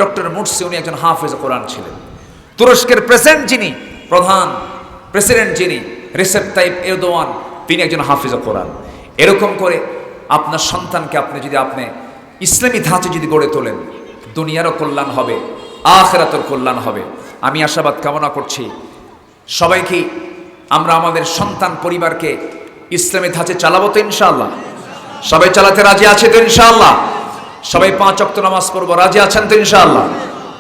Doctor Morsi, উনি একজন হাফেজ কোরআন ছিলেন। তুরস্কের প্রেসিডেন্ট যিনি, প্রধান প্রেসিডেন্ট যিনি, রিসেপ তাইপ এরদোয়ান, তিনি একজন হাফেজ কোরআন। এরকম করে আপনার সন্তানকে আপনি ইসলামী ধাঁচে যদি গড়ে তোলেন, দুনিয়ারও কল্যাণ হবে, আখিরাতের কল্যাণ হবে। আমি আশাবাদ কামনা করছি সবাইকে আমরা আমাদের সন্তান পরিবারকে ইসলামী ধাঁচে চালাবো তো ইনশাআল্লাহ। সবাই চালাতে রাজি আছে তো ইনশাআল্লাহ? সবাই 5 ওয়াক্ত নামাজ পড়বো, রাজি আছেন তো ইনশাআল্লাহ?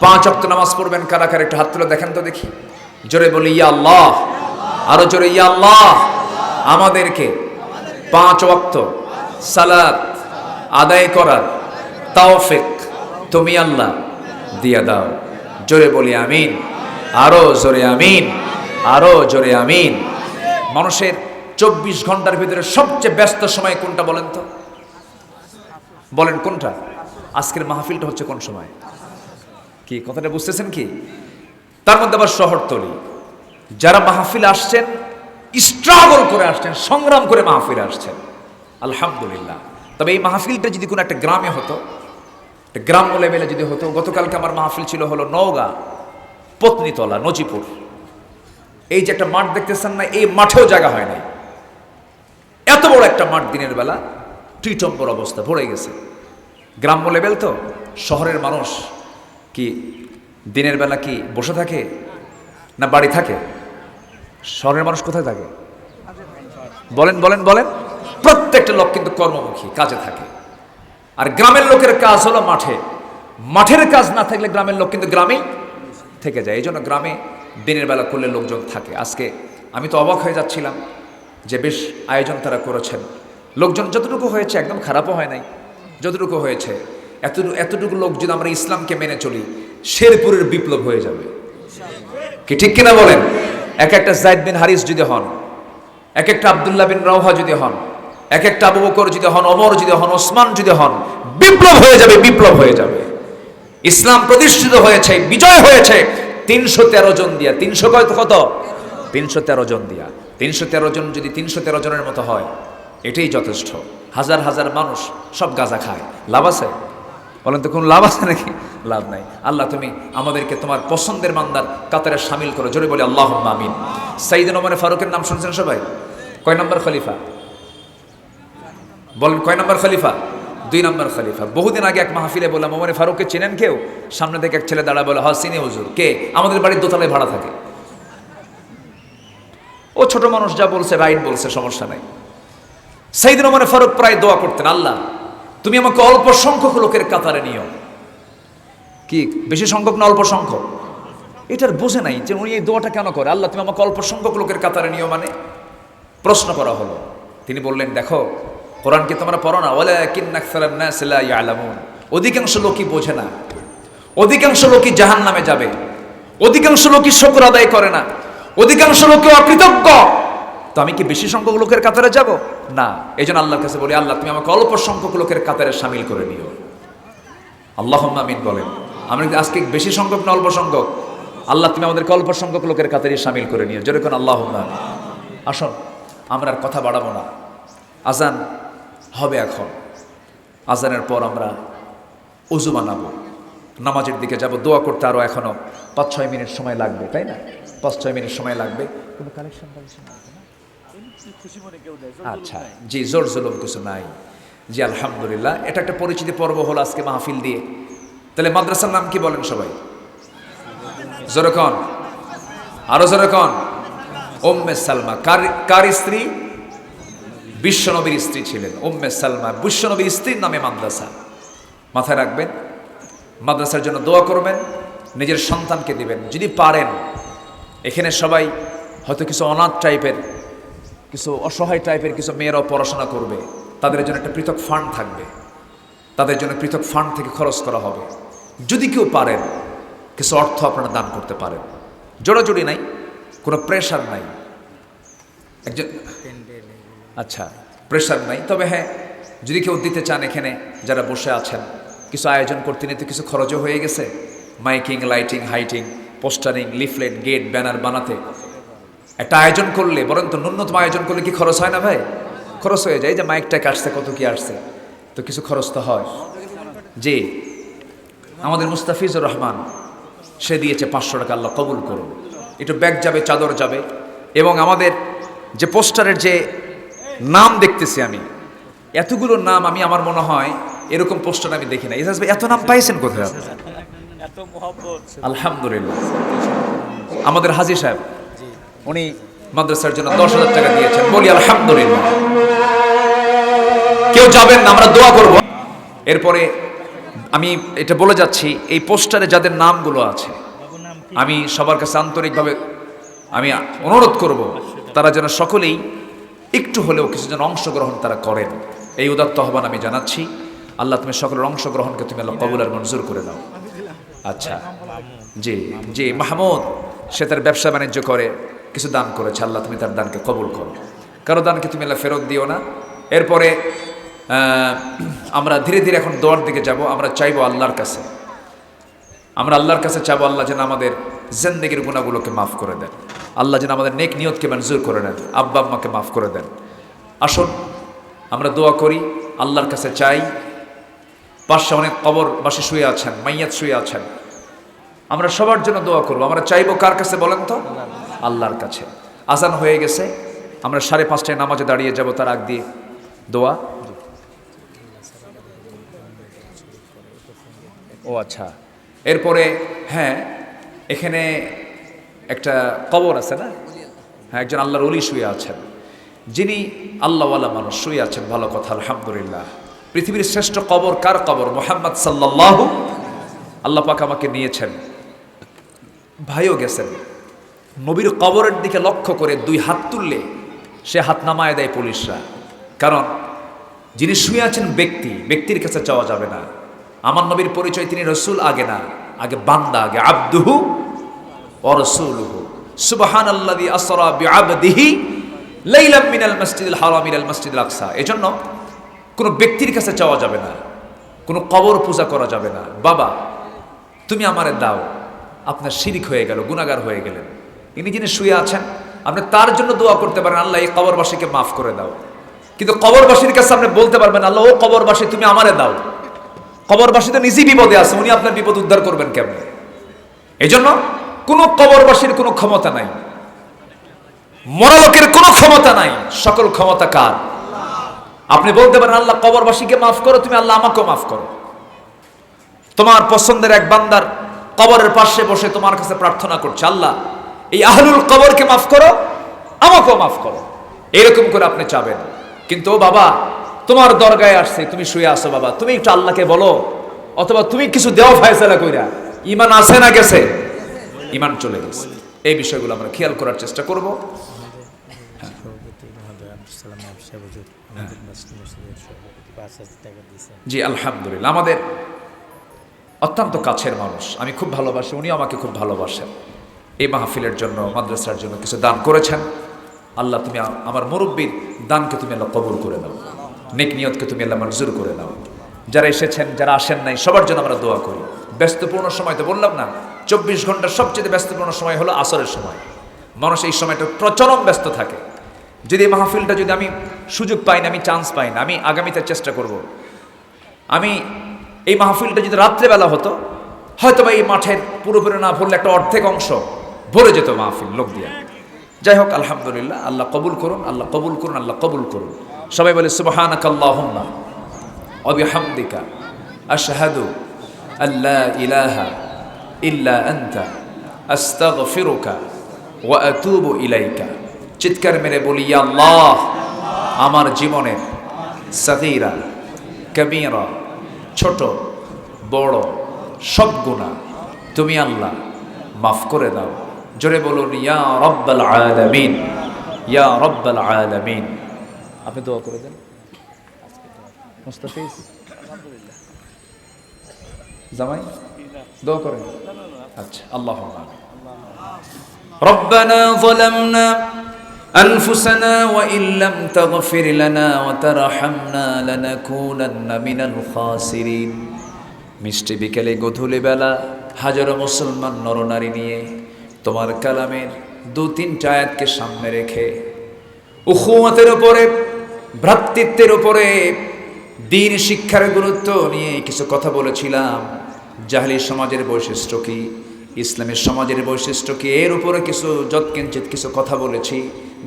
5 ওয়াক্ত নামাজ পড়বেন কারা কারা, একটু হাত তুলে দেখেন তো দেখি। জোরে বলি ইয়া আল্লাহ, আরো জোরে ইয়া আল্লাহ। আমাদেরকে 5 ওয়াক্ত সালাত আদায় করার তৌফিক তুমি আল্লাহ দিয়া দাও। জোরে বলি আমিন, আরো জোরে আমিন, আরো জোরে আমিন। মানুষের 24 ঘন্টার ভিতরে সবচেয়ে ব্যস্ত সময় কোনটা বলেন তো? বলেন কোনটা? আজকের মাহফিলটা হচ্ছে কোন সময়? কি কথাটা বুঝতেছেন কি? তার মধ্যে আবার শহরতলি, যারা মাহফিল আসছেন স্ট্রাগল করে আসছেন, সংগ্রাম করে মাহফিল আসছেন, আলহামদুলিল্লাহ। তবে এই মাহফিলটা যদি কোনো একটা গ্রামে হতো, একটা গ্রাম্য লেভেলে যদি হতো, গতকালকে আমার মাহফিল ছিল হলো নওগাঁ পত্নীতলা নজিপুর। এই যে একটা মাঠ দেখতেছেন না, এই মাঠেও জায়গা হয় নাই। এত বড় একটা মাঠ দিনের বেলা টিটম্বর অবস্থা, ভরে গেছে। গ্রাম্য লেভেল তো, শহরের মানুষ কি দিনের বেলা কি বসে থাকে না বাড়ি থাকে? শহরের মানুষ কোথায় থাকে? বলেন বলেন বলেন। প্রত্যেকটা লোক কিন্তু কর্মমুখী, কাজে থাকে। আর গ্রামের লোকের কাজ হলো মাঠে। মাঠের কাজ না থাকলে গ্রামের লোক কিন্তু গ্রামেই থেকে যায়। এই জন্য গ্রামে দিনের বেলা করলে লোকজন থাকে। আজকে আমি তো অবাক হয়ে যাচ্ছিলাম যে বেশ আয়োজন তারা করেছেন। লোকজন যতটুকু হয়েছে একদম খারাপও হয় নাই, যতটুকু হয়েছে এতটুকু লোক যদি আমরা ইসলামকে মেনে চলি, শেরপুরের বিপ্লব হয়ে যাবে। কি ঠিক কিনা বলেন? এক একটা যায়েদ বিন হারিস যদি হন, এক একটা আব্দুল্লাহ বিন রাওহা যদি হন, এক একটা আবু বকর যদি হন, ওমর যদি হন, ওসমান যদি হন, বিপ্লব হয়ে যাবে, বিপ্লব হয়ে যাবে। ইসলাম প্রতিষ্ঠিত হয়েছে, বিজয় হয়েছে 313 জন দিয়া। 300 কত? 313 জন দিয়া। 313 জন যদি 313 জনের মতো হয়, এটাই যথেষ্ট। হাজার হাজার মানুষ সব গাঁজা খায়, লাভ আছে? বলেন তো কোন লাভ আছে নাকি? লাভ নাই। আল্লাহ তুমি আমাদেরকে তোমার পছন্দের বান্দার কাতারে শামিল করো। জোরে বলি আল্লাহুম্মা আমিন। সাইয়েদনা ওমর ফারুকের নাম শুনছেন সবাই? কয় নম্বর খলিফা? বলেন কয় নম্বর খলিফা? 2 নম্বর খলিফা। বহুদিন আগে এক মাহফিলে বললাম, ওমর ফারুককে চেনেন কেউ? সামনে থেকে এক ছেলে দাঁড়া বলে, হ্যাঁ চিনি হুজুর। কে? আমাদের বাড়ির দোতলায় ভাড়া থাকে। ও ছোট মানুষ, যা বলছে রাইট বলছে, সমস্যা নাই। সাইয়েদনা ওমর ফারুক প্রায় দোয়া করতেন, আল্লাহ তুমি আমাকে অল্প সংখ্যক লোকের কাতারে নিও। কি বেশি সংখ্যক না অল্প সংখ্যক? এটার বোঝে নাই যে উনি এই দোয়াটা কেন করে। আল্লাহ তুমি আমাকে অল্প সংখ্যক লোকের কাতারে নিও মানে? প্রশ্ন করা হলো। তিনি বললেন, দেখো কোরআন কি তোমরা পড়ো না? ওয়ালাকিন্না আকসারান নাস লা ইয়ালামুন। অধিকাংশ লোকই বোঝে না, অধিকাংশ লোকই জাহান্নামে যাবে, অধিকাংশ লোকই শুকর আদায় করে না, অধিকাংশ লোকই অকৃতজ্ঞ। তো আমি কি বেশি সংখ্যক লোকের কাতারে যাব? না। এই জন্য আল্লাহর কাছে বলি, আল্লাহ তুমি আমাকে অল্প সংখ্যক লোকের কাতারে শামিল করে নিও। আল্লাহুম্মা আমিন বলেন। আমরা আজকে বেশি সংখ্যক না অল্প সংখ্যক? আল্লাহ তুমি আমাদেরকে অল্প সংখ্যক লোকের কাতারে শামিল করে নিও। যেরকম আল্লাহুম্মা আমিন। আসুন আমরা আর কথা বাড়াবো না, আজান হবে এখন। আজানের পর আমরা ওযু বানাবো, নামাজের দিকে যাব। দোয়া করতে আরও এখনো 5-6 মিনিট সময় লাগবে, তাই না? 5-6 মিনিট সময় লাগবে। কোনো কালেকশন আচ্ছা, জি, জোর জুলুম কিছু নাই। জি আলহামদুলিল্লাহ। এটা একটা পরিচিতি পর্ব হলো আজকে মাহফিল দিয়ে। তাহলে মাদ্রাসার নাম কি বলেন সবাই? জোরে কন, আরো জোরে কন। উম্মে সালমা। কার স্ত্রী? বিশ্বনবীর স্ত্রী ছিলেন উম্মে সালমা। বিশ্বনবীর স্ত্রীর নামে মাদ্রাসা। মাথায় রাখবেন, মাদ্রাসার জন্য দোয়া করবেন, নিজের সন্তানকে দিবেন যদি পারেন। এখানে সবাই হয়তো কিছু অনাথ টাইপের, কিছু অসহায় টাইপের কিছু মেয়েরাও পড়াশোনা করবে, তাদের জন্য একটা পৃথক ফান্ড থাকবে, তাদের জন্য পৃথক ফান্ড থেকে খরচ করা হবে। যদি কেউ পারেন কিছু অর্থ আপনারা দান করতে পারেন। জোড়াজোড়ি নাই, কোনো প্রেশার নাই। একজন আচ্ছা প্রেশার নাই, তবে হ্যাঁ যদি কেউ দিতে চান, এখানে যারা বসে আছেন কিছু আয়োজন করতে নিতে কিছু খরচও হয়ে গেছে। মাইকিং, লাইটিং, হাইটিং, পোস্টারিং, লিফলেট, গেট, ব্যানার বানাতে একটা আয়োজন করলে, বরং তো ন্যূনতম আয়োজন করলে কি খরচ হয় না ভাই? খরচ হয়ে যায়। যে মাইকটা আসছে, কত কি আসছে, তো কিছু খরচ তো হয়। জি আমাদের মুস্তাফিজুর রহমান, সে দিয়েছে 500 টাকা, আল্লাহ কবুল করুন। একটু ব্যাগ যাবে, চাদর যাবে। এবং আমাদের যে পোস্টারের যে নাম দেখতেছি আমি, এতগুলো নাম আমি, আমার মনে হয় এরকম পোস্টার আমি দেখি না। ইজাজ ভাই, এত নাম পাইছেন কোথায় আপনি? আলহামদুলিল্লাহ। আমাদের হাজী সাহেব, উনি মাদ্রাসার জন্য 10,000 টাকা দিয়েছেন, বলি আলহামদুলিল্লাহ। কেউ যাবেন না, আমরা দোয়া করব। এরপরে আমি এটা বলে যাচ্ছি, এই পোস্টারে যাদের নামগুলো আছে, আমি সবার কাছে আন্তরিকভাবে আমি অনুরোধ করব, তারা যেন সকলেই একটু হলেও কিছু যেন অংশগ্রহণ তারা করেন। এই উদাত্ত আহ্বান আমি জানাচ্ছি। আল্লাহ তুমি সকলের অংশগ্রহণকে তুমি আল্লাহ কবুল আর মঞ্জুর করে দাও। আচ্ছা, জি জি, মাহমুদ, সে তার ব্যবসা বাণিজ্য করে, কিছু দান করেছে, আল্লাহ তুমি তার দানকে কবুল করো। কারো দানকে তুমি আল্লাহ ফেরত দিও না। এরপরে আমরা ধীরে ধীরে এখন দোয়ার দিকে যাব। আমরা চাইবো আল্লাহর কাছে, আমরা আল্লাহর কাছে চাইবো, আল্লাহ যেন আমাদের জিন্দেগির গুনাহগুলোকে মাফ করে দেন, আল্লাহ যেন আমাদের নেক নিয়তকে মঞ্জুর করে নেন, আব্বা আম্মাকে মাফ করে দেন। আসুন আমরা দোয়া করি, আল্লাহর কাছে চাই। পাশে অনেক কবরবাসী শুয়ে আছেন, মাইয়াত শুয়ে আছেন, আমরা সবার জন্য দোয়া করবো। আমরা চাইবো কার কাছে বলেন তো? আল্লাহর কাছে। আজান হয়ে গেছে, আমরা 5:30টায় নামাজে দাঁড়িয়ে যাব, তার আগ দিয়ে দোয়া। ও আচ্ছা, এরপরে হ্যাঁ, এখানে একটা কবর আছে না? হ্যাঁ, একজন আল্লাহর ওলি শুয়ে আছেন, যিনি আল্লাহওয়ালা মানুষ শুয়ে আছেন, ভালো কথা, আলহামদুলিল্লাহ। পৃথিবীর শ্রেষ্ঠ কবর কার কবর? মুহাম্মদ সাল্লাল্লাহু, আল্লাহ পাক আমাকে নিয়েছেন, ভাইও গেছেন। নবীর কবরের দিকে লক্ষ্য করে 2 হাত তুললে সে হাত নামায় দেয় পুলিশরা। কারণ যিনি শুয়ে আছেন ব্যক্তির কাছে চাওয়া যাবে না। আমার নবীর পরিচয়, তিনি রসুল আগে না, আগে বান্দা, আগে আব্দুহু ওয়া রাসূলুহু। সুবহানাল্লাযী আসরা বিআবদিহি লাইলাম মিনাল মাসজিদিল হারাম ইলাল মাসজিদিল আকসা। এজন্য কোনো ব্যক্তির কাছে চাওয়া যাবে না, কোনো কবর পূজা করা যাবে না। বাবা তুমি আমারে দাও, আপনার শিরিক হয়ে গেল, গুনাহগার হয়ে গেলেন। ইনি যিনি শুয়ে আছেন, আপনি তার জন্য দোয়া করতে পারেন, আল্লাহ এই কবরবাসীকে মাফ করে দাও। কিন্তু কবরবাসীর কাছে আপনি বলতে পারবেন, আল্লাহ ও কবরবাসী তুমি আমারে দাও। কবরবাসী তো নিজেই বিপদে আছে, উনি আপনার বিপদ উদ্ধার করবেন কেমনে? এই জন্য কোনো কবরবাসীর কোনো ক্ষমতা নাই, মরা লোকের কোনো ক্ষমতা নাই, সকল ক্ষমতা কার? আপনি বলতে পারেন, আল্লাহ কবরবাসীকে মাফ করো, তুমি আল্লাহ আমাকেও মাফ করো। তোমার পছন্দের এক বান্দার কবরের পাশে বসে তোমার কাছে প্রার্থনা করছে, আল্লাহ এই আহলুল কবরকে মাফ করো, আমাকেও মাফ করো, এরকম করে আপনি চাবেন। কিন্তু ও বাবা, তোমার দরগায় আসছে, তুমি শুয়ে আসো, বাবা তুমি একটু আল্লাহকে বলো, অথবা তুমি কিছু দেও ফায়সালা কইরা। ঈমান আছে না গেছে? ঈমান চলে গেছে। এই বিষয়গুলো আমরা খেয়াল করার চেষ্টা করব। জি আলহামদুলিল্লাহ, আমাদের অত্যন্ত কাছের মানুষ, আমি খুব ভালোবাসি, উনি আমাকে খুব ভালোবাসেন। এই মাহফিলের জন্য, মাদ্রাসার জন্য কিছু দান করেছেন। আল্লাহ তুমি আমার মুরব্বীর দানকে তুমি আল্লাহ কবুল করে দাও, নেক নিয়তকে তুমি আল্লাহ মঞ্জুর করে দাও। যারা এসেছেন, যারা আসেন নাই, সবার জন্য আমরা দোয়া করি। ব্যস্তপূর্ণ সময় তো বললাম না, 24 ঘন্টার সবচেয়ে ব্যস্তপূর্ণ সময় হলো আসরের সময়। মানুষ এই সময়টা প্রচলন ব্যস্ত থাকে। যদি এই মাহফিলটা যদি আমি সুযোগ পাই না, আমি চান্স পাই না, আমি আগামীতে চেষ্টা করব। আমি এই মাহফিলটা যদি রাত্রেবেলা হতো, হয়তো বা এই মাঠের পুরোপুরি না ভরলে একটা অর্ধেক অংশ ভরে যেত মাহফিল লোক দিয়ে। যাই হোক, আলহামদুলিল্লাহ, আল্লাহ কবুল করুন, আল্লাহ কবুল করুন, আল্লাহ কবুল করুন। সবাই বলে সুবহানাকাল্লাহুম্মা ওয়া বিহামদিকা আশহাদু আল্লা ইলাহা ইল্লা আনতা আস্তাগফিরুকা ওয়া আতুবু ইলাইকা। চিৎকার মেরে বলি, ইয়া আল্লাহ, আমার জীবনের সাগীরা কবীরা, ছোট বড় সব গুনাহ তুমি আল্লাহ মাফ করে দাও। জোরে বলুন, ইয়া রাব্বাল আলামিন, ইয়া রাব্বাল আলামিন। আপনি দোয়া করে দেন। মুস্তাফিজ জামাই দোয়া করেন। আচ্ছা, আল্লাহুম্মা আমিন। রব্বানা যালামনা আনফুসানা ওয়া ইল্লাম তাগফির লানা ওয়া তারহামনা লানাকুনান্না মিনাল খাসিরিন। মিষ্টি বিকেলে, গধূলি বেলা হাজারো মুসলমান নরনারী নিয়ে তোমার কালামের 2-3টা আয়াতকে সামনে রেখে উখুয়াতের উপরে, ভ্রাতৃত্বের উপরে, দ্বীন শিক্ষার গুরুত্ব নিয়ে কিছু কথা বলেছিলাম। জাহলি সমাজের বৈশিষ্ট্য কি, ইসলামের সমাজের বৈশিষ্ট্য কি, এর উপরে কিছু যৎকিঞ্চিত কিছু কথা বলেছি।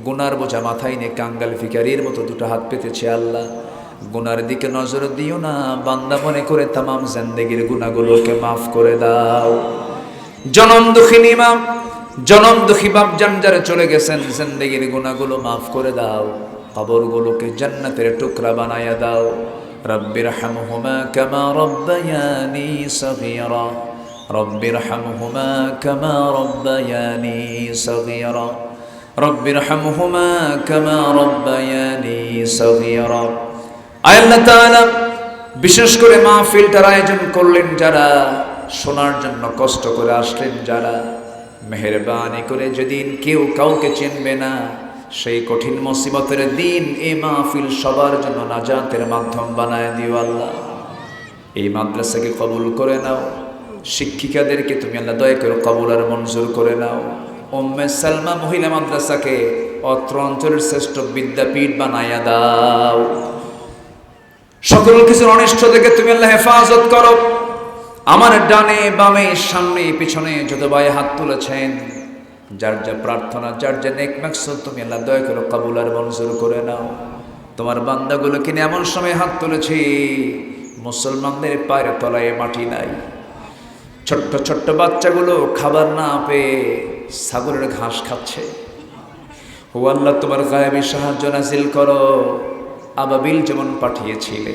গুনার বোঝা মাথায় নিয়ে কাঙ্গাল ভিখারির মতো দুটো হাত পেতেছে। আল্লাহ গুনার দিকে নজর দিও না, বান্দা মনে করে তামাম জিন্দেগির গুনাহগুলোকে মাফ করে দাও। জনম দুঃখিনী মা, জনম দুঃখী বাপ জান যারা চলে গেছেন, জিন্দেগির গুনাহগুলো মাফ করে দাও, কবরগুলোকে জান্নাতের টুকরা বানায়া দাও। রব্বিরহামহুমা কামা রব্বায়ানি সগীরা, রব্বিরহামহুমা কামা রব্বায়ানি সগীরা, রব্বিরহামহুমা কামা রব্বায়ানি সগীরা। আল্লাহ তাআলা বিশেষ করে মাহফিলটার আয়োজন করলেন যারা, শোনার জন্য কষ্ট করে আসলেন যারা, মেহেরবানি করে যেদিন কেউ কাউকে চিনবে না, সেই কঠিন মুসিবতের দিন এই মাহফিল সবার জন্য নাজাতের মাধ্যম বানায় দিও আল্লাহ। এই মাদ্রাসাকে কবুল করে নাও, শিক্ষিকাদেরকে তুমি আল্লাহ দয়া করে কবুল আর মঞ্জুর করে নাও। উম্মে সালমা মহিলা মাদ্রাসাকে অত্র অঞ্চলের শ্রেষ্ঠ বিদ্যাপীঠ বানায়া দাও। সকল কিছুর অনিষ্ট থেকে তুমি আল্লাহ হেফাজত করো। আমার ডানে বামে সামনে পিছনে যত ভাই হাত তুলেছেন, যার যা প্রার্থনা, যার যা নেক মাকসুদ তুমি আল্লাহ দয়া করে কবুল আর মঞ্জুর করে নাও। তোমার বান্দাগুলো কিনে এমন সময় হাত তুলেছি মুসলমানদের পায়ের তলায় মাটি নাই। ছোট্ট ছোট্ট বাচ্চাগুলো খাবার না পেয়ে ছাগলের ঘাস খাচ্ছে। ও আল্লাহ তোমার গায়েবী সাহায্য নাজিল করো। আবাবিল যেমন পাঠিয়েছিলে,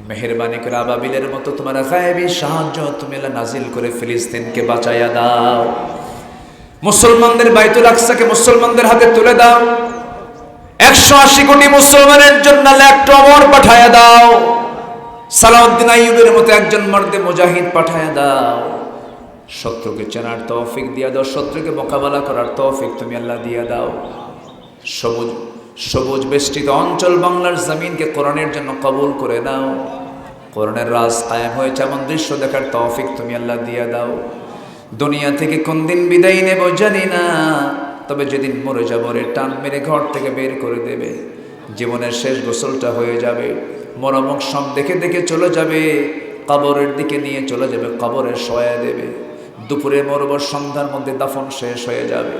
মেহেরবানি করে আবাবিলের মতো তোমার গায়েবী সাহায্য তুমি আল্লাহ নাজিল করে ফিলিস্তিনকে বাঁচাইয়া দাও। মুসলমানদের বাইতুল আকসাকে মুসলমানদের হাতে তুলে দাও। 180 কোটি মুসলমানের জন্য একটা অমর পাঠায়া দাও। সালাউদ্দিন আইয়ুবের মতো একজন মর্দে মুজাহিদ পাঠায়া দাও। শত্রুকে চেনার তৌফিক দিয়া দাও, শত্রুকে মোকাবেলা করার তৌফিক তুমি আল্লাহ দিয়া দাও। সবুজ সবুজ বেষ্টিত অঞ্চল বাংলার জমিনকে কোরআনের জন্য কবুল করে নাও। কোরআনের রাজ কায়েম হয়েছে এমন দৃশ্য দেখার তৌফিক তুমি আল্লাহ দিয়া দাও। দুনিয়া থেকে কোন দিন বিদায় নেব জানি না, তবে যেদিন মরে যাবো রে টান মেরে ঘর থেকে বের করে দেবে। জীবনের শেষ গোসলটা হয়ে যাবে, মরমক সব দেখে দেখে চলে যাবে, কবরের দিকে নিয়ে চলে যাবে, কবরে শোয়া দেবে। দুপুরে মরব, সন্ধ্যার মধ্যে দাফন শেষ হয়ে যাবে।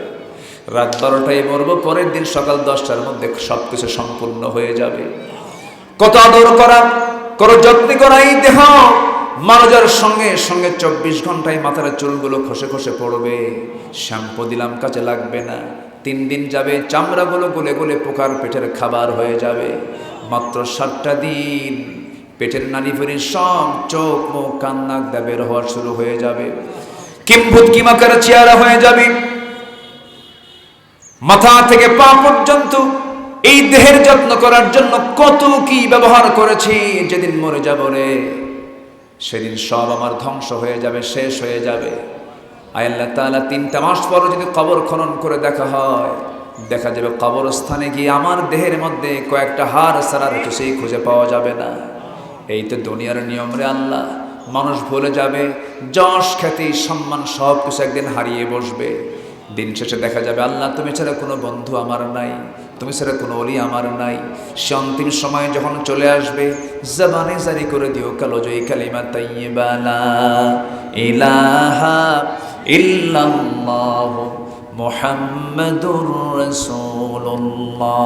রাত 12টায় মরব, পরের দিন সকাল 10টার মধ্যে সবকিছু সম্পূর্ণ হয়ে যাবে। কত আদর করা, কত যত্ন করা এই দেহ মারা যাওয়ার সঙ্গে সঙ্গে 24 ঘন্টায় মাথার চুলগুলো খসে খসে পড়বে। শ্যাম্পু দিলাম কাজে লাগবে না। 3 দিন যাবে, চামড়াগুলো গলে গলে পোকার পেটের খাবার হয়ে যাবে। মাত্র 7টা দিন পেটের নাড়িভুড়ি সব চোখ মুখ কান নাক দিয়ে বের হওয়া শুরু হয়ে যাবে। কিম্ভূত কিমাকার চেহারা হয়ে যাবে। মাথা থেকে পা পর্যন্ত এই দেহের যত্ন করার জন্য কত কি ব্যবহার করেছি। যেদিন মরে যাব রে সেদিন সব আমার ধ্বংস হয়ে যাবে, শেষ হয়ে যাবে। আল্লাহ তাআলা 3টা মাস পর যদি কবর খনন করে দেখা হয়, দেখা যাবে কবরস্থানে গিয়ে আমার দেহের মধ্যে কয়েকটা হাড় ছাড়ার কিছুই খুঁজে পাওয়া যাবে না। এই তো দুনিয়ার নিয়ম রে আল্লাহ। মানুষ ভুলে যাবে, যশ খ্যাতি সম্মান সব কিছু একদিন হারিয়ে বসবে। দিন শেষে দেখা যাবে আল্লাহ তুমি ছাড়া কোনো বন্ধু আমার নাই, তুমি ছাড়া কোনো ওলি আমার নাই। সে অন্তিম সময় যখন চলে আসবে, জবানে জারি করে দিও কালোজয়ী কালিমা তাইয়্যিবা লা ইলাহা ইল্লাল্লাহু মুহাম্মাদুর রাসূলুল্লাহ।